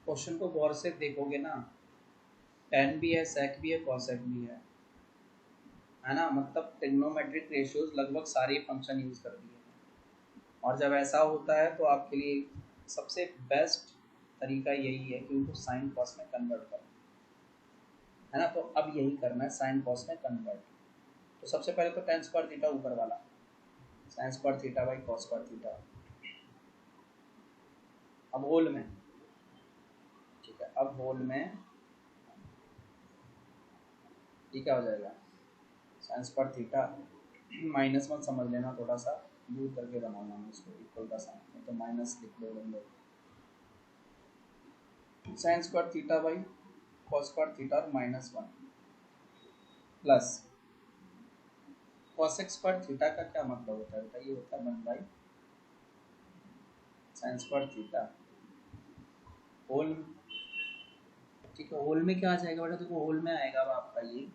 Question को गौर से देखोगे ना, tan भी है, sec भी है, cos x भी है ना, मतलब ट्रिग्नोमेट्रिक रेशियोज लगभग सारे फंक्शन यूज कर दिए हैं। और जब ऐसा होता है तो आपके लिए सबसे बेस्ट तरीका यही है कि उनको साइन कॉस में कन्वर्ट करो, है ना। तो अब यही करना है, साइन कॉस में कन्वर्ट। तो सबसे पहले तो tan स्क्वायर थीटा ऊपर वाला, sign square theta by cos square theta, अब होल में, ठीक है, अब होल में ये क्या हो जाएगा, साइन स्क्वायर थीटा माइनस 1 समझ लेना, थोड़ा सा दूर करके बनाना है इसको, इक्वल का साइन तो माइनस लिख लो हम लोग, sine square theta by cos square theta और minus 1 plus cos x square theta का क्या मतलब होता है बेटा, ये होता है 1 by sine square theta whole, ठीक है। होल में क्या आ जाएगा बेटा, देखो होल में आएगा अब आपका ये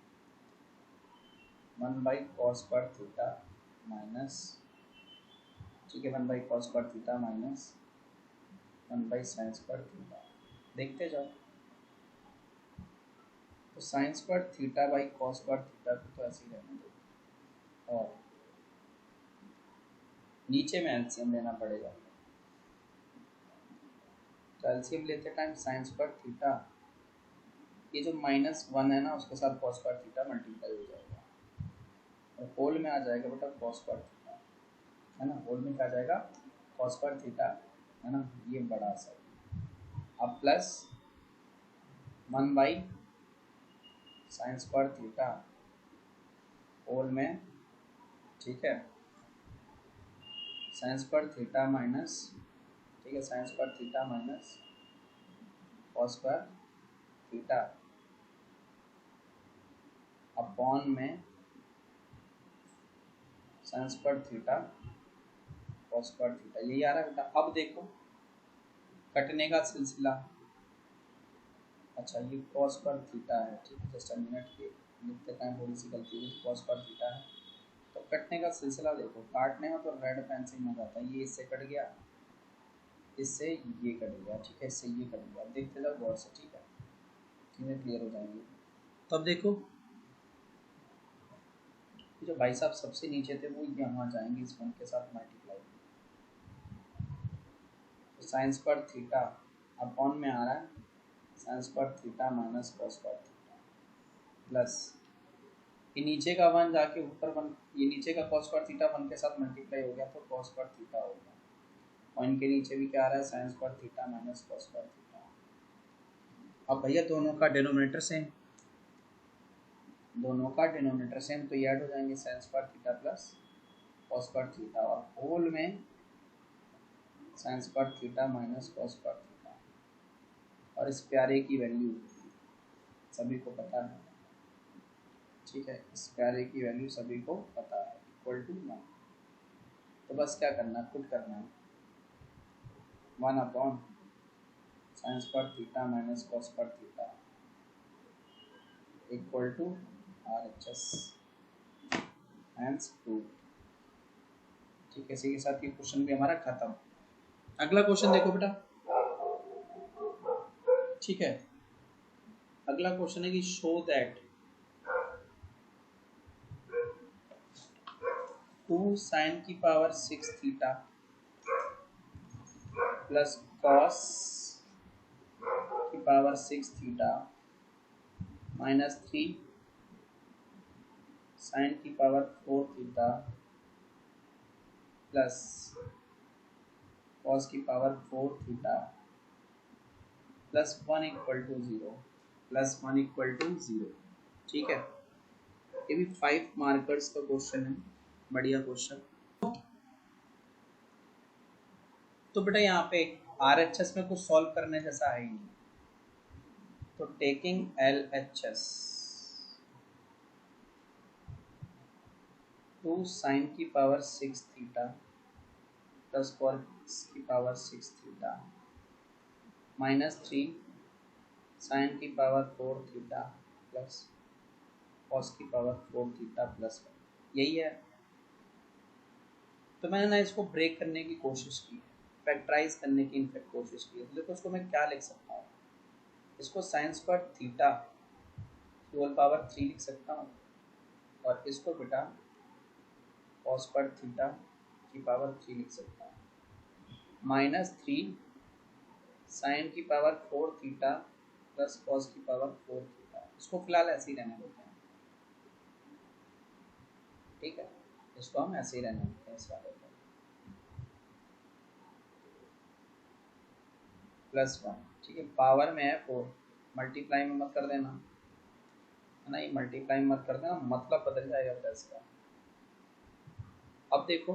1 by cos square theta minus, ठीक है, 1 by cos square theta minus 1 by sine square theta, देखते जाओ। तो sine square theta by cos square theta तो ऐसे ही रहने दो, और नीचे में एलसीएम लेना पड़ेगा, तो एलसीएम लेते टाइम साइन स्क्वायर थीटा, ये जो माइनस 1 है ना उसके साथ कॉस स्क्वायर थीटा मल्टीप्लाई हो जाएगा, और होल में आ जाएगा बेटा कॉस स्क्वायर थीटा, है ना, होल में क्या आ जाएगा कॉस स्क्वायर थीटा, है ना, ये बड़ा सा, अब plus 1 by sine square theta whole में, ठीक है, साइन स्क्वायर थीटा माइनस, ठीक है, sine square theta minus cos square theta upon में sine square theta cos square theta, यही आ रहा है बेटा। अब देखो कटने का सिलसिला, अच्छा ये कॉस स्क्वायर थीटा है, ठीक है, जस्ट मिनट के लिखते टाइम थोड़ी सी गलती हुई, कॉस स्क्वायर थीटा है, तो कटने का सिलसिला देखो, काटने में तो रेड पेन से हो जाता है, ये इससे कट गया, इससे ये कट गया, ठीक है, इससे ये कट गया, देखते जाओ गौर से, ठीक है, चीज़ें क्लियर हो जाएंगी। तो अब देखो जो भाई साहब सबसे नीचे थे वो यहाँ जाएंगे इस वन के साथ मल्टीप्लाई, तो साइन स्क्वायर थीटा अपॉन में आ रहा है sine square theta minus cos square theta plus ये नीचे का वन जाके ऊपर वन, ये नीचे का कॉस स्क्वायर थीटा वन के साथ मल्टीप्लाई हो गया तो कॉस स्क्वायर थीटा हो गया, और इनके नीचे भी क्या आ रहा है sine square theta minus cos square theta. अब भैया दोनों का डिनोमिनेटर सेम, दोनों का डिनोमिनेटर सेम तो ये ऐड हो जाएंगे sign square theta plus cos square theta, और होल में sine square theta minus cos square theta, और इस प्यारे की वैल्यू सभी को पता है, ठीक है, इस प्यारे की वैल्यू सभी को पता है इक्वल टू 1। तो बस क्या करना है, पुट करना है 1 upon sine square theta minus cos square theta equal to RHS hence prove. ठीक है, इसी के साथ ये क्वेश्चन भी हमारा खत्म। अगला क्वेश्चन देखो बेटा, ठीक है, अगला क्वेश्चन है कि शो दैट 2 sin की पावर 6 थीटा प्लस कॉस की पावर 6 थीटा माइनस 3 sin की पावर 4 थीटा प्लस कॉस की power 4 theta plus 1 equal to 0, plus 1 equal to 0। ठीक है, ये भी 5 मार्कर्स का क्वेश्चन है, बढ़िया क्वेश्चन। तो बेटा यहाँ पे RHS में कुछ सॉल्व करने जैसा है ही नहीं, तो टेकिंग LHS 2 sin की पावर 6 थीटा प्लस कॉस की पावर 6 थीटा माइनस 3 sin की पावर 4 थीटा प्लस कॉस की पावर 4 थीटा प्लस 1, यही है। तो मैंने ना इसको ब्रेक करने की कोशिश की, फैक्टराइज करने की इनफैक्ट कोशिश की। तो देखो उसको मैं क्या लिख सकता हूँ, इसको साइन स्क्वायर थीटा की होल पावर 3 लिख सकता हूँ, और इसको बेटा कॉस स्क्वायर थीटा की पावर 3 लिख सकता हूँ, माइनस 3 साइन की पावर 4 थीटा प्लस कॉस की पावर 4 थीटा। इसको फिलहाल ऐसे ही रहने देते हैं, ठीक है, इसको हम ऐसे ही रहने देते हैं इस वाले को, प्लस 1, ठीक है, पावर में है 4, मल्टीप्लाई में मत कर देना, है ना, ये मल्टीप्लाई मत कर देना, मतलब बदल जाएगा प्लस का। अब देखो,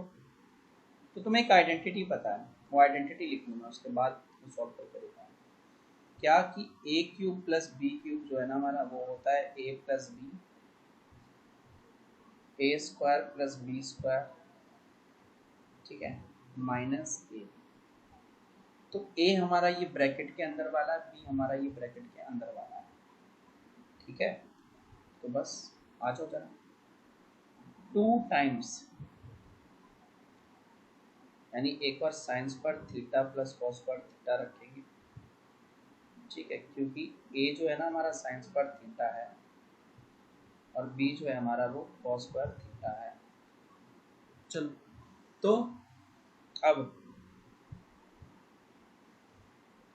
तो तुम्हें एक आइडेंटिटी पता है, वो आइडेंटिटी लिख लूँगा, उसके बाद सॉल्व करके दिखाऊंगा क्या कि a cube plus B cube जो है ना हमारा, वो होता है a plus b, a square plus B square, ठीक है, माइनस ए। तो a हमारा ये ब्रैकेट के अंदर वाला है, b हमारा ये ब्रैकेट के अंदर वाला है, ठीक है। तो बस आ जाओ जरा, 2 टाइम्स, यानी एक बार sine square theta plus cos square theta रखेंगे, ठीक है, क्योंकि a जो है ना हमारा साइन स्क्वायर थीटा है और b जो है हमारा वो कॉस स्क्वायर थीटा है। चलो, तो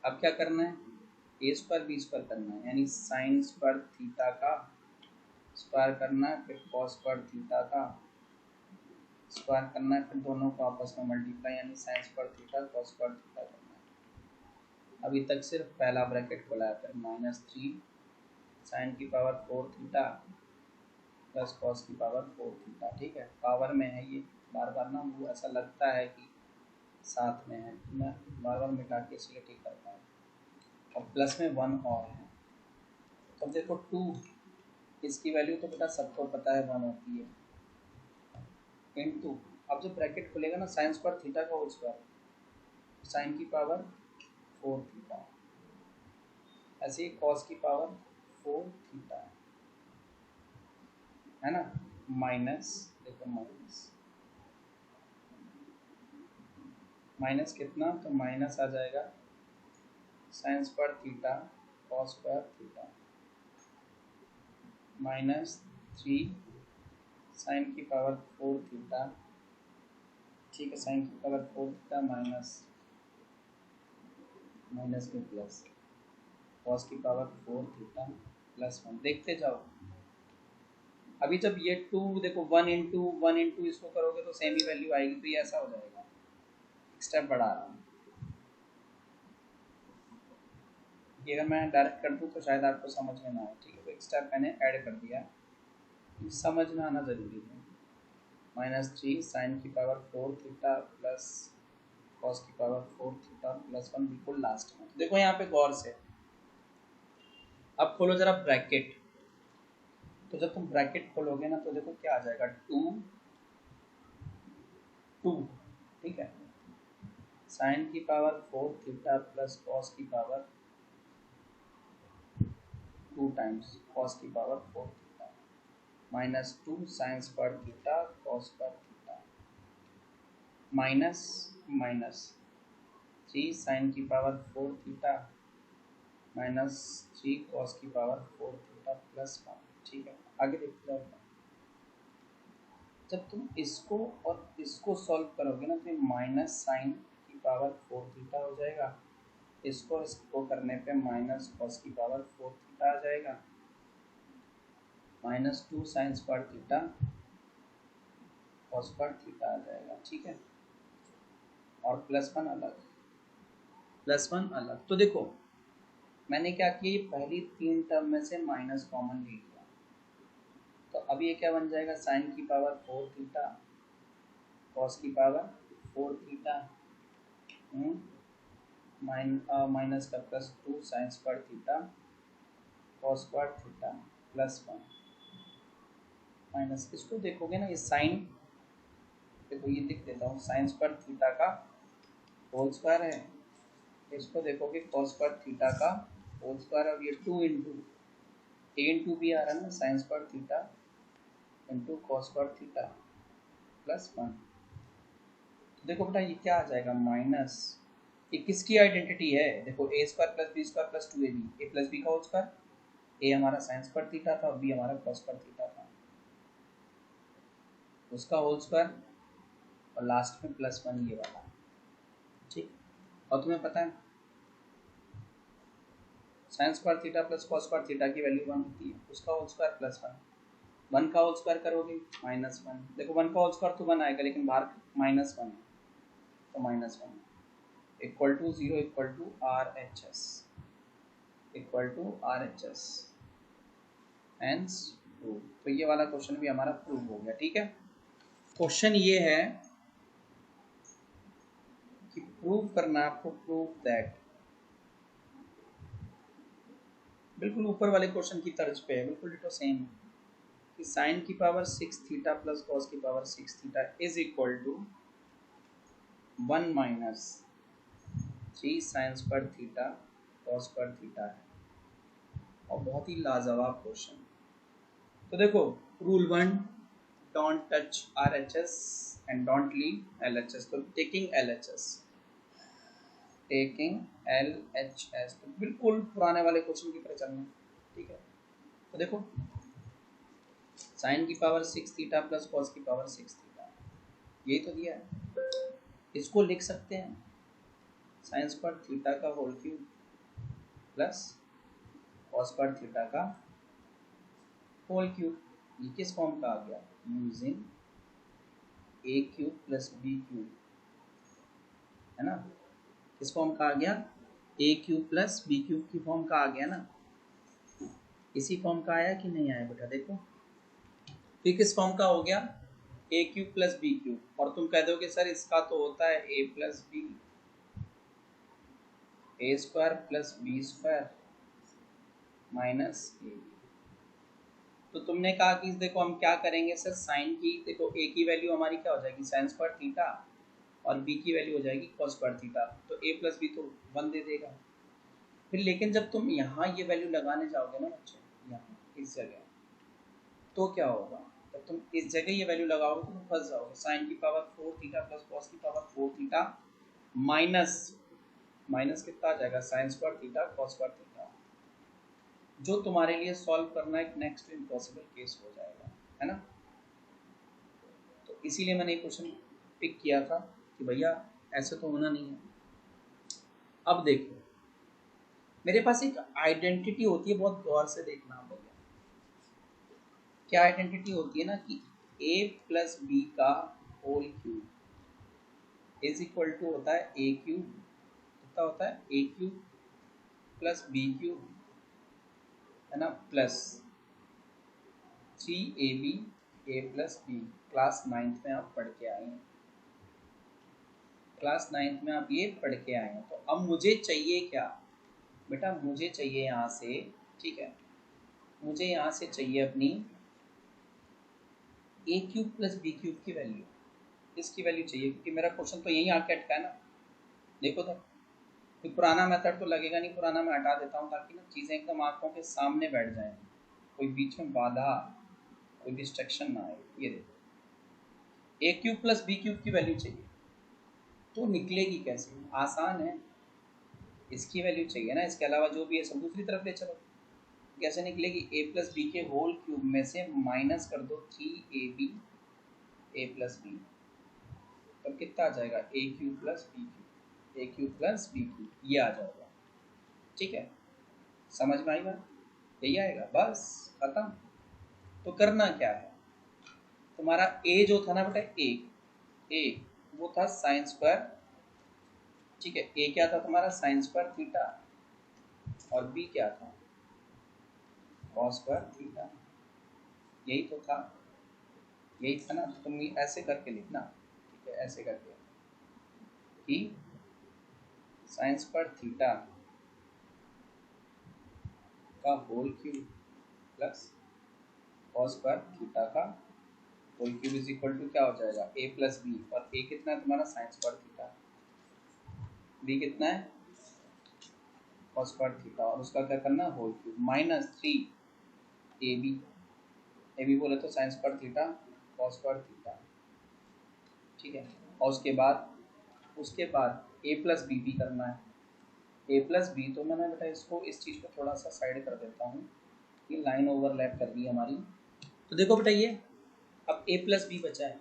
अब क्या करना है, a स्क्वायर बी स्क्वायर करना है, यानी साइन स्क्वायर थीटा का स्क्वायर करना है, फिर कॉस स्क्वायर थीटा का स्क्वायर करना है, फिर दोनों को आपस में मल्टीप्लाई, यानी sign square theta cos square theta करना है। अभी तक सिर्फ पहला ब्रैकेट खोला है, फिर माइनस 3 साइन की पावर 4 थीटा प्लस कॉस की पावर 4 थीटा, ठीक है, पावर में है ये, बार बार ना वो ऐसा लगता है कि साथ में है, तो मैं बार बार मिटा के इसलिए ठीक करता हूँ, और प्लस में 1 और है। तो देखो 2, इसकी वैल्यू तो बेटा सबको पता है 1 होती है, इनटू, अब जब ब्रैकेट खुलेगा ना साइन स्क्वायर थीटा का होल स्क्वायर, साइन की पावर 4 थीटा, ऐसे ही कॉस की पावर 4 थीटा, है ना, माइनस, देखो माइनस कितना, तो माइनस आ जाएगा sine square theta cos square theta minus 3 sine की पावर 4 थीटा, ठीक है, साइन की पावर 4 थीटा माइनस माइनस में प्लस, कॉस की पावर 4 थीटा प्लस 1। देखते जाओ, अभी जब ये 2 देखो 1 इंटू इसको करोगे तो सेम ही वैल्यू आएगी, तो ये ऐसा हो जाएगा। स्टेप बढ़ा रहा हूँ, ये अगर मैं डायरेक्ट कर दूँ तो शायद आपको समझ में ना आए, ठीक है। तो एक स्टेप मैंने ऐड कर दिया, समझ में आना जरूरी है। -3 साइन की पावर 4 थीटा प्लस कॉस की पावर 4 थीटा प्लस 1 बिल्कुल लास्ट में। तो देखो यहाँ पे गौर से, अब खोलो जरा ब्रैकेट, तो जब तुम ब्रैकेट खोलोगे ना तो देखो क्या आ जाएगा, 2 ठीक है, साइन की पावर 4 थीटा प्लस कॉस की पावर 2 टाइम्स कॉस की power 4 theta -2 sine square theta cos square theta minus minus 3 sine की पावर 4 थीटा -3 कॉस की पावर 4 थीटा प्लस 1। ठीक है, आगे देखते जाओ। जब तुम इसको और इसको सॉल्व करोगे ना तो ये माइनस साइन की पावर 4 थीटा हो जाएगा, इसको इसको करने पे माइनस कॉस की पावर 4 थीटा आ जाएगा, -2 sine square theta cos square theta आ जाएगा। ठीक है, और +1 अलग, +1 अलग। तो देखो मैंने क्या किया, ये पहली 3 टर्म में से माइनस कॉमन ले लिया, तो अब ये क्या बन जाएगा, साइन की पावर 4 थीटा कॉस की पावर 4 थीटा माइनस का +2 sine square theta cos square theta +1 minus, इसको देखोगे ना ये साइन, देखो ये लिख देता हूँ, साइन स्क्वायर थीटा का होल स्क्वायर है, इसको देखोगे कॉस स्क्वायर थीटा का होल स्क्वायर, और ये 2 इंटू ए इंटू बी आ रहा है ना, sign square theta into cos square theta +1। तो देखो बेटा ये क्या आ जाएगा, माइनस, ये किसकी आइडेंटिटी है, देखो a square plus B square plus 2ab, a plus B का होल स्क्वायर, a हमारा साइन स्क्वायर थीटा था और b हमारा कॉस स्क्वायर थीटा था, उसका होल स्क्वायर, और लास्ट में +1 ये वाला। ठीक, और तुम्हें पता है sine square theta plus cos square theta की वैल्यू 1 होती है, उसका होल स्क्वायर +1, 1 का होल स्क्वायर करोगे -1, देखो 1 का होल स्क्वायर तो 1 आएगा, लेकिन बाहर -1 है तो -1 equal to 0 equal to RHS hence prove. तो ये वाला क्वेश्चन भी हमारा प्रूव हो गया। ठीक है, क्वेश्चन ये है कि प्रूव करना आपको, प्रूव दैट, बिल्कुल ऊपर वाले क्वेश्चन की तर्ज पे है, बिल्कुल डिटो सेम, कि साइन की पावर 6 थीटा प्लस कॉस की power 6 theta is equal to 1 minus 3 sine square theta cos square theta है, और बहुत ही लाजवाब क्वेश्चन। तो देखो rule 1, don't touch RHS and don't leave LHS, तो टेकिंग LHS, तो बिल्कुल पुराने वाले क्वेश्चन की तरह चलना। ठीक है, तो देखो साइन की पावर 6 थीटा प्लस कॉस की पावर 6 थीटा, यही तो दिया है, इसको लिख सकते हैं साइन स्क्वायर थीटा का whole cube plus cos square theta का होल क्यूब। ये किस फॉर्म का आ गया, using a cube plus b cube, है ना, किस फॉर्म का आ गया, a cube plus b cube की फॉर्म का आ गया ना, इसी फॉर्म का आया कि नहीं आया बेटा, देखो ये किस फॉर्म का हो गया, a cube plus b cube, और तुम कह दोगे सर इसका तो होता है a plus B, a square plus b square minus a। तो तुमने कहा कि देखो हम क्या करेंगे सर, साइन की देखो a की वैल्यू हमारी क्या हो जाएगी, साइन स्क्वायर थीटा, और b की वैल्यू हो जाएगी कॉस स्क्वायर थीटा, तो a प्लस बी तो 1 दे देगा। फिर लेकिन जब तुम यहाँ ये वैल्यू लगाने जाओगे ना बच्चे, यहाँ इस जगह, तो क्या होगा, जब तुम इस जगह ये वैल्यू लगाओगे तो तुम फंस जाओगे, साइन की पावर 4 थीटा प्लस कॉस की पावर 4 थीटा माइनस माइनस कितना आ जाएगा, sine square theta cos square theta, जो तुम्हारे लिए सॉल्व करना एक नेक्स्ट टू इम्पॉसिबल केस हो जाएगा, है ना। तो इसीलिए मैंने क्वेश्चन पिक किया था कि भैया ऐसे तो होना नहीं है। अब देखो मेरे पास एक आइडेंटिटी होती है, बहुत गौर से देखना आप भैया। क्या आइडेंटिटी होती है ना कि a प्लस बी का whole cube is equal to होता है a क्यूब, कितना होता है a cube plus B cube, है ना, plus 3ab a plus B. Class 9th में आप पढ़ के आए हैं, क्लास 9th में आप ये पढ़ के आए हैं। तो अब मुझे चाहिए क्या बेटा, मुझे चाहिए यहाँ से, ठीक है, मुझे यहाँ से चाहिए अपनी a cube plus B cube की वैल्यू, इसकी वैल्यू चाहिए, क्योंकि मेरा क्वेश्चन तो यहीं आके अटका है ना। देखो तो कोई पुराना मेथड तो लगेगा नहीं, पुराना मैं हटा देता हूँ ताकि ना चीज़ें एकदम आंखों के सामने बैठ जाएं, कोई बीच में बाधा, कोई डिस्ट्रैक्शन ना आए। ये देखो a cube plus B cube की वैल्यू चाहिए, तो निकलेगी कैसे, आसान है, इसकी वैल्यू चाहिए ना, इसके अलावा जो भी है सब दूसरी तरफ ले चलो। कैसे निकलेगी, a प्लस बी के होल क्यूब में से माइनस कर दो 3ab a प्लस बी, तब कितना आ जाएगा a cube plus B cube, a cube plus B cube, ये आ जाएगा। ठीक है, समझ में आई बात, यही आएगा, बस खत्म। तो करना क्या है, तुम्हारा a जो था ना बेटा, a वो था साइन स्क्वायर, ठीक है, a क्या था तुम्हारा साइन स्क्वायर थीटा, और b क्या था कॉस स्क्वायर थीटा, यही तो था, यही था ना। तो तुम ऐसे करके लिखना, ठीक है, ऐसे करके कि साइन स्क्वायर थीटा का whole cube plus cos square theta का whole cube is equal to क्या हो जाएगा a प्लस बी, और a कितना है तुम्हारा साइन स्क्वायर थीटा, b कितना है कॉस स्क्वायर थीटा, और उसका क्या करना whole cube minus 3ab, A B बोले तो sine square theta cos square theta, ठीक है। और उसके बाद a प्लस बी भी करना है, a प्लस बी, तो मैंने बेटा इसको, इस चीज़ को थोड़ा सा साइड कर देता हूँ, ये लाइन ओवरलैप कर दी हमारी। तो देखो बेटा ये अब a प्लस बी बचा है,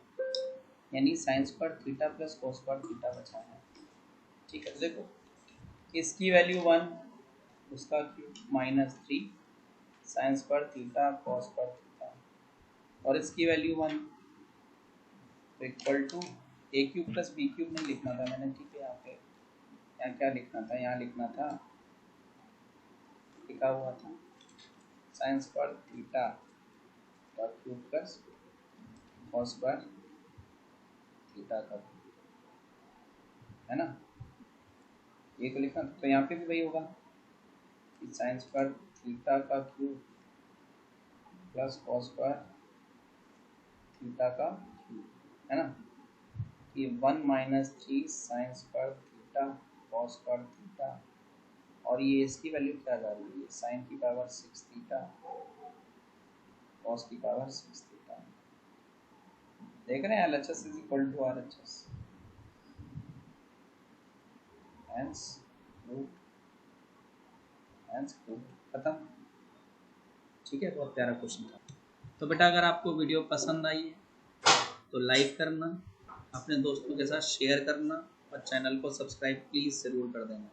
यानी sign square theta plus cos square theta बचा है, ठीक है। तो देखो इसकी वैल्यू 1, उसका cube minus 3 sine square theta cos square theta, और इसकी वैल्यू 1 तो equal to a cube plus B cube नहीं लिखना था मैंने, ठीक है, यहाँ पे यहाँ क्या लिखना था, यहाँ लिखना था, लिखा हुआ था साइन स्क्वायर थीटा का cube plus cos square theta का, है ना, ये तो लिखना था। तो यहाँ पे भी वही होगा कि साइन स्क्वायर थीटा का cube plus cos square theta का क्यूब, है ना, ये 1 minus 3 sine square theta cos square theta, और ये इसकी वैल्यू क्या जा रही है, साइन की पावर 6 थीटा कॉस की पावर 6 थीटा। देख रहे हैं LHS is equal to RHS, hence proof, खत्म। ठीक है, बहुत प्यारा क्वेश्चन था। तो बेटा अगर आपको वीडियो पसंद आई है तो लाइक करना, अपने दोस्तों के साथ शेयर करना, और चैनल को सब्सक्राइब प्लीज़ ज़रूर कर देना।